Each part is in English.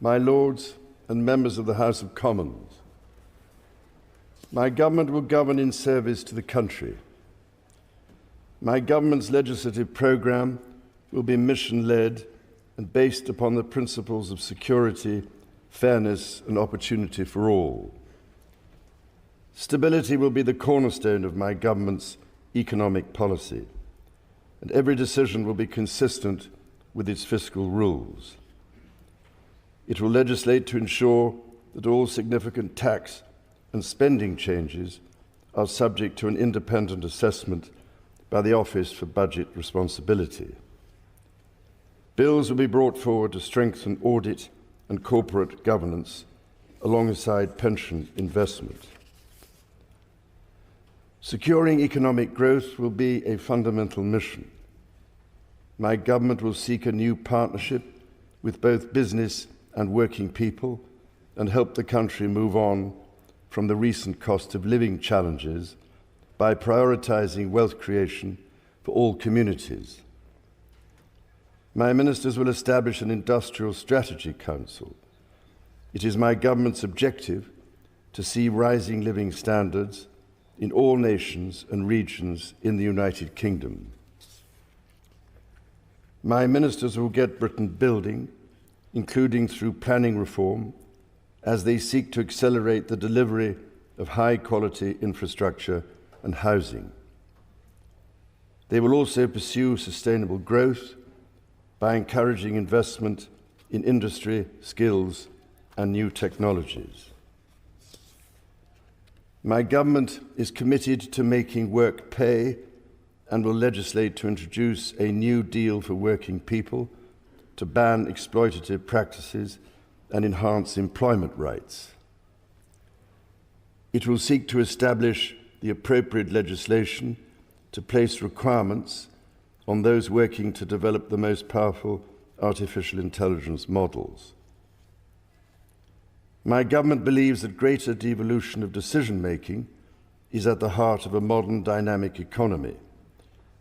my Lords and members of the House of Commons, my government will govern in service to the country. My government's legislative programme will be mission-led and based upon the principles of security, fairness and opportunity for all. Stability will be the cornerstone of my government's economic policy, and every decision will be consistent with its fiscal rules. It will legislate to ensure that all significant tax and spending changes are subject to an independent assessment by the Office for Budget Responsibility. Bills will be brought forward to strengthen audit and corporate governance alongside pension investment. Securing economic growth will be a fundamental mission. My government will seek a new partnership with both business and working people and help the country move on from the recent cost of living challenges by prioritising wealth creation for all communities. My ministers will establish an Industrial Strategy Council. It is my government's objective to see rising living standards in all nations and regions in the United Kingdom. My ministers will get Britain building, including through planning reform, as they seek to accelerate the delivery of high-quality infrastructure and housing. They will also pursue sustainable growth by encouraging investment in industry, skills, and new technologies. My government is committed to making work pay and will legislate to introduce a new deal for working people to ban exploitative practices and enhance employment rights. It will seek to establish the appropriate legislation to place requirements on those working to develop the most powerful artificial intelligence models. My government believes that greater devolution of decision-making is at the heart of a modern dynamic economy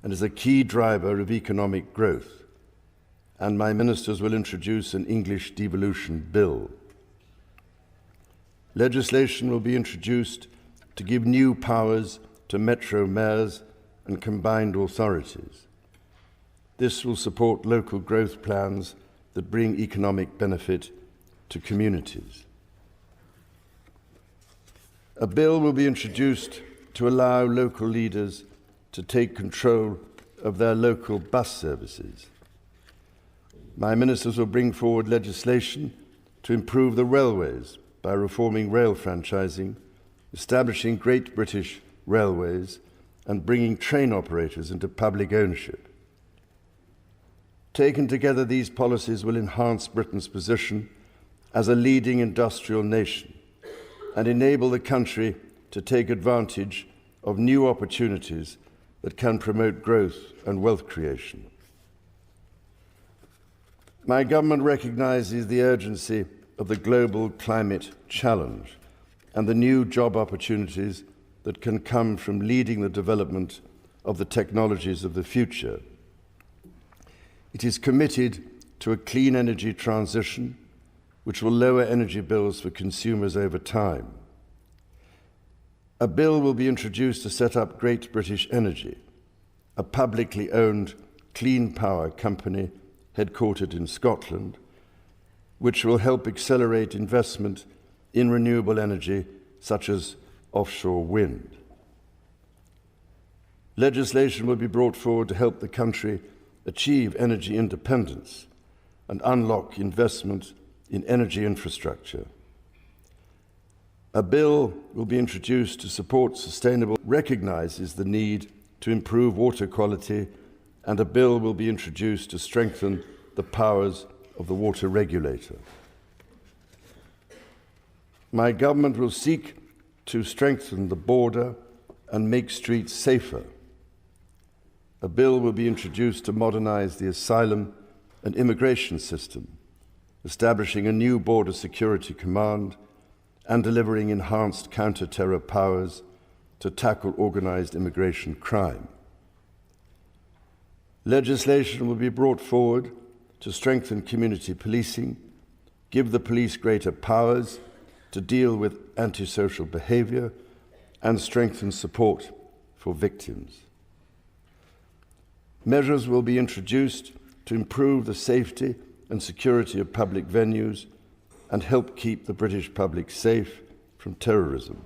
and is a key driver of economic growth, and my ministers will introduce an English devolution bill. Legislation will be introduced to give new powers to metro mayors and combined authorities. This will support local growth plans that bring economic benefit to communities. A bill will be introduced to allow local leaders to take control of their local bus services. My ministers will bring forward legislation to improve the railways by reforming rail franchising, establishing Great British Railways, and bringing train operators into public ownership. Taken together, these policies will enhance Britain's position as a leading industrial nation and enable the country to take advantage of new opportunities that can promote growth and wealth creation. My government recognises the urgency of the global climate challenge and the new job opportunities that can come from leading the development of the technologies of the future. It is committed to a clean energy transition which will lower energy bills for consumers over time. A bill will be introduced to set up Great British Energy, a publicly owned clean power company headquartered in Scotland, which will help accelerate investment in renewable energy such as offshore wind. Legislation will be brought forward to help the country achieve energy independence and unlock investment in energy infrastructure. A bill will be introduced to support sustainable, recognises the need to improve water quality, and a bill will be introduced to strengthen the powers of the water regulator. My government will seek to strengthen the border and make streets safer. A bill will be introduced to modernise the asylum and immigration system, establishing a new border security command and delivering enhanced counter-terror powers to tackle organised immigration crime. Legislation will be brought forward to strengthen community policing, give the police greater powers to deal with antisocial behaviour, and strengthen support for victims. Measures will be introduced to improve the safety and security of public venues and help keep the British public safe from terrorism.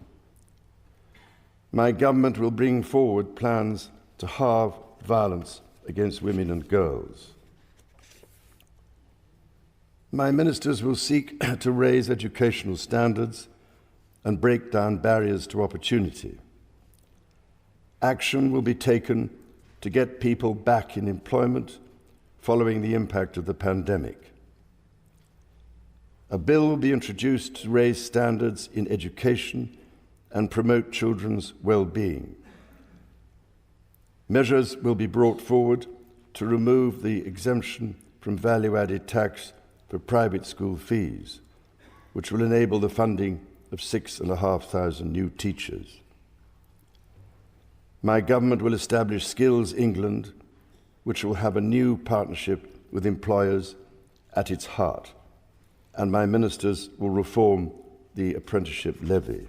My government will bring forward plans to halve violence against women and girls. My ministers will seek to raise educational standards and break down barriers to opportunity. Action will be taken to get people back in employment following the impact of the pandemic. A bill will be introduced to raise standards in education and promote children's well-being. Measures will be brought forward to remove the exemption from value-added tax for private school fees, which will enable the funding of 6,500 new teachers. My government will establish Skills England, which will have a new partnership with employers at its heart, and my ministers will reform the apprenticeship levy.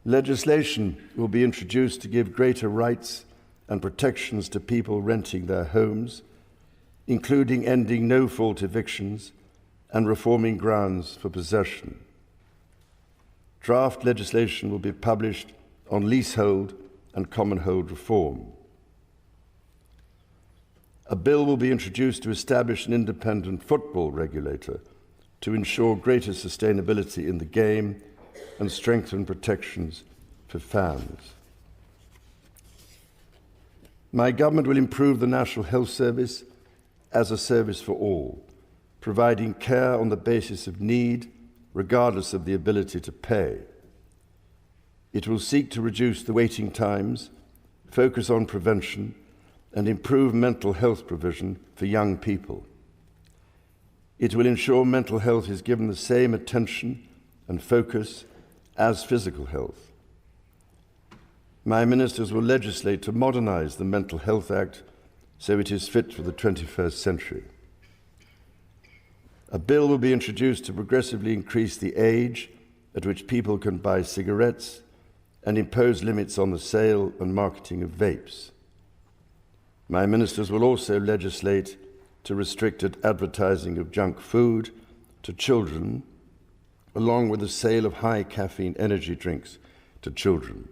Legislation will be introduced to give greater rights and protections to people renting their homes, including ending no-fault evictions and reforming grounds for possession. Draft legislation will be published on leasehold and commonhold reform. A bill will be introduced to establish an independent football regulator to ensure greater sustainability in the game and strengthen protections for fans. My government will improve the National Health Service as a service for all, providing care on the basis of need, regardless of the ability to pay. It will seek to reduce the waiting times, focus on prevention, and improve mental health provision for young people. It will ensure mental health is given the same attention and focus as physical health. My ministers will legislate to modernise the Mental Health Act so it is fit for the 21st century. A bill will be introduced to progressively increase the age at which people can buy cigarettes and impose limits on the sale and marketing of vapes. My ministers will also legislate to restrict advertising of junk food to children, along with the sale of high caffeine energy drinks to children.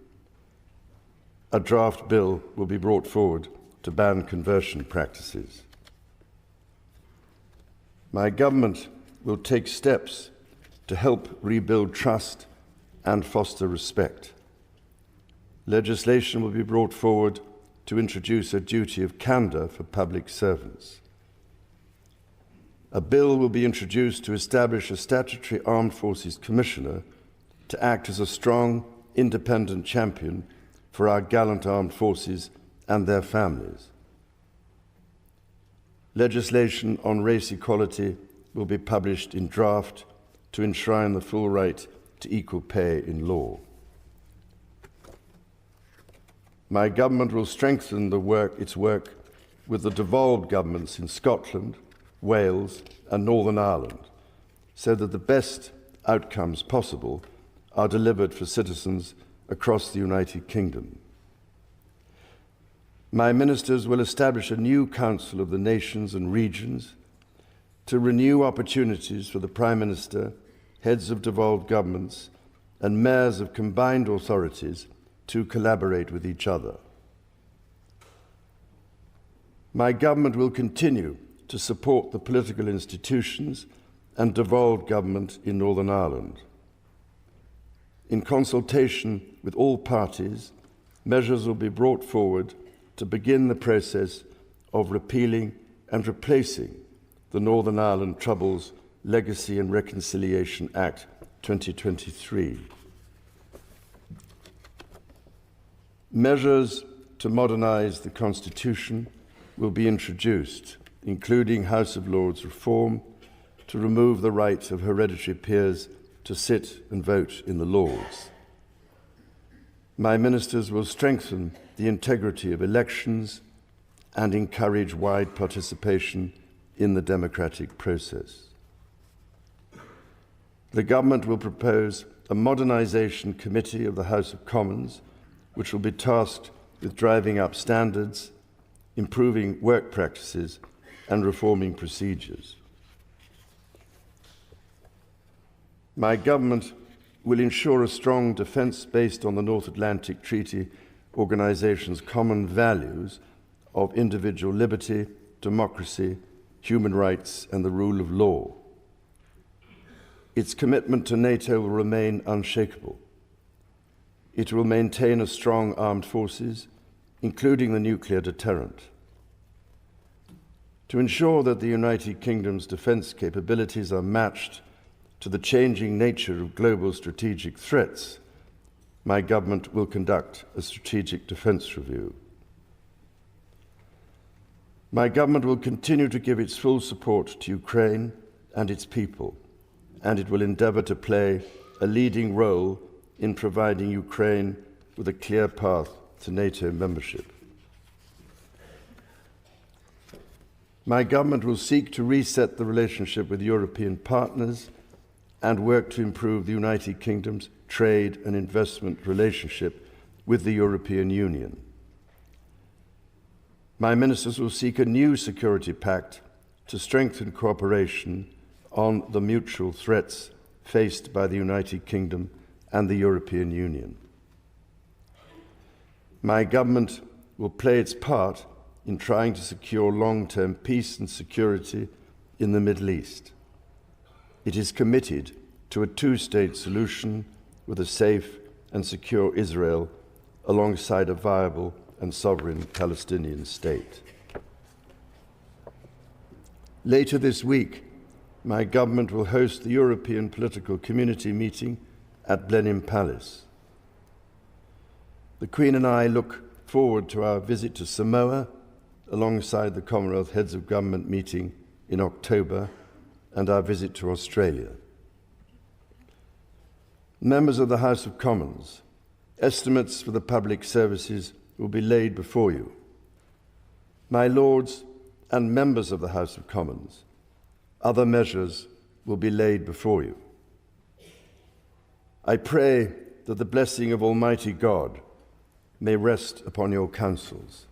A draft bill will be brought forward to ban conversion practices. My government will take steps to help rebuild trust and foster respect. Legislation will be brought forward to introduce a duty of candour for public servants. A bill will be introduced to establish a statutory Armed Forces Commissioner to act as a strong, independent champion for our gallant armed forces and their families. Legislation on race equality will be published in draft to enshrine the full right to equal pay in law. My government will strengthen its work with the devolved governments in Scotland, Wales and Northern Ireland so that the best outcomes possible are delivered for citizens across the United Kingdom. My ministers will establish a new Council of the Nations and Regions to renew opportunities for the Prime Minister, heads of devolved governments and mayors of combined authorities to collaborate with each other. My government will continue to support the political institutions and devolved government in Northern Ireland. In consultation with all parties, measures will be brought forward to begin the process of repealing and replacing the Northern Ireland Troubles Legacy and Reconciliation Act 2023. Measures to modernise the Constitution will be introduced, including House of Lords reform, to remove the right of hereditary peers to sit and vote in the Lords. My ministers will strengthen the integrity of elections and encourage wide participation in the democratic process. The government will propose a modernisation committee of the House of Commons, which will be tasked with driving up standards, improving work practices, and reforming procedures. My government will ensure a strong defence based on the North Atlantic Treaty Organisation's common values of individual liberty, democracy, human rights, and the rule of law. Its commitment to NATO will remain unshakable. It will maintain a strong armed forces, including the nuclear deterrent. To ensure that the United Kingdom's defence capabilities are matched to the changing nature of global strategic threats, my government will conduct a strategic defence review. My government will continue to give its full support to Ukraine and its people, and it will endeavour to play a leading role in providing Ukraine with a clear path to NATO membership. My government will seek to reset the relationship with European partners and work to improve the United Kingdom's trade and investment relationship with the European Union. My ministers will seek a new security pact to strengthen cooperation on the mutual threats faced by the United Kingdom and the European Union. My government will play its part in trying to secure long-term peace and security in the Middle East. It is committed to a two-state solution with a safe and secure Israel alongside a viable and sovereign Palestinian state. Later this week, my government will host the European Political Community meeting at Blenheim Palace. The Queen and I look forward to our visit to Samoa alongside the Commonwealth Heads of Government meeting in October and our visit to Australia. Members of the House of Commons, estimates for the public services will be laid before you. My Lords and members of the House of Commons, other measures will be laid before you. I pray that the blessing of Almighty God may rest upon your councils.